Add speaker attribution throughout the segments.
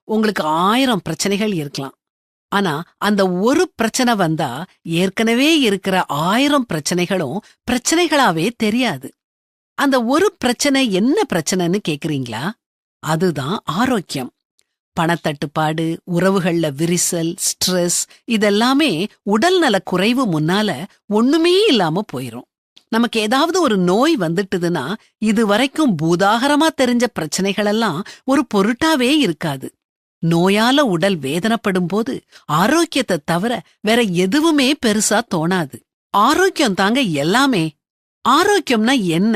Speaker 1: உங்களுக்கு 1000 பிரச்சனைகள் இருக்கலாம். ஆனா அந்த ஒரு பிரச்சனை வந்தா ஏற்கனவே இருக்கிற 1000 பிரச்சனைகளும் பிரச்சனைகளாவே தெரியாது. அந்த ஒரு பிரச்சனை என்ன பிரச்சனைன்னு கேக்குறீங்களா? அதுதான் ஆரோக்கியம். பணத்தட்டுப்பாடு, உறவுகள்ல விரிசல், ஸ்ட்ரெஸ் இதெல்லாமே உடல்நல குறைவு முன்னால ஒண்ணுமே இல்லாம போயிரும். நமக்கு ஏதாவது ஒரு நோய் வந்துட்டுதுன்னா இதுவரைக்கும் பூதாகரமா தெரிஞ்ச பிரச்சனைகளெல்லாம் ஒரு பொருட்டாவே இருக்காது. நோயால உடல் வேதனைப்படும் போது ஆரோக்கியத்தை தவிர வேற எதுவுமே பெருசா தோணாது. ஆரோக்கியம் தாங்க எல்லாமே. ஆரோக்கியம்னா என்ன?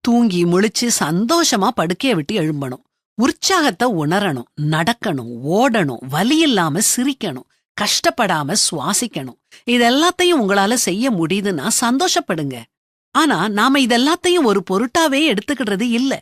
Speaker 1: தூங்கி முழிச்சு சந்தோஷமா படுக்கைய விட்டு எழும்பணும், உற்சாகத்தை உணரணும், நடக்கணும், ஓடணும், வலியில்லாம சிரிக்கணும், கஷ்டப்படாம சுவாசிக்கணும். இதெல்லாத்தையும் உங்களால செய்ய முடியுதுன்னா சந்தோஷப்படுங்க. ஆனா நாம இதெல்லாத்தையும் ஒரு பொருட்டாவே எடுத்துக்கிடுறது இல்ல.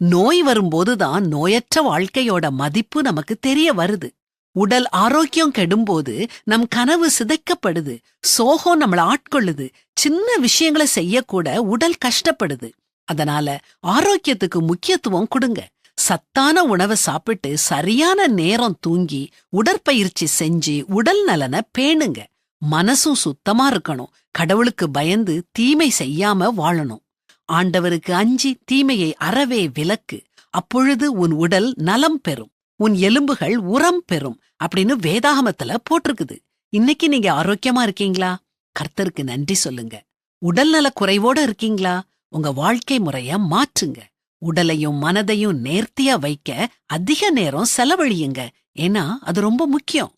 Speaker 1: நோய் வரும்போதுதான் நோயற்ற வாழ்க்கையோட மதிப்பு நமக்கு தெரிய வருது. உடல் ஆரோக்கியம் கெடும்போது நம் கனவு சிதைக்கப்படுது, சோகம் நம்மள ஆட்கொள்ளுது, சின்ன விஷயங்களை செய்யக்கூட உடல் கஷ்டப்படுது. அதனால ஆரோக்கியத்துக்கு முக்கியத்துவம் கொடுங்க. சத்தான உணவை சாப்பிட்டு சரியான நேரம் தூங்கி உடற்பயிற்சி செஞ்சு உடல் நலனை பேணுங்க. மனசும் சுத்தமா இருக்கணும். கடவுளுக்கு பயந்து தீமை செய்யாம வாழணும். ஆண்டவருக்கு அஞ்சி தீமையை அறவே விலக்கு, அப்பொழுது உன் உடல் நலம் பெறும், உன் எலும்புகள் உரம் பெறும் அப்படின்னு வேதாகமத்துல போட்டிருக்குது. இன்னைக்கு நீங்க ஆரோக்கியமா இருக்கீங்களா? கர்த்தருக்கு நன்றி சொல்லுங்க. உடல்நல குறைவோட இருக்கீங்களா? உங்க வாழ்க்கை முறைய மாற்றுங்க. உடலையும் மனதையும் நேர்த்தியா வைக்க அதிக நேரம் செலவழியுங்க. ஏன்னா அது ரொம்ப முக்கியம்.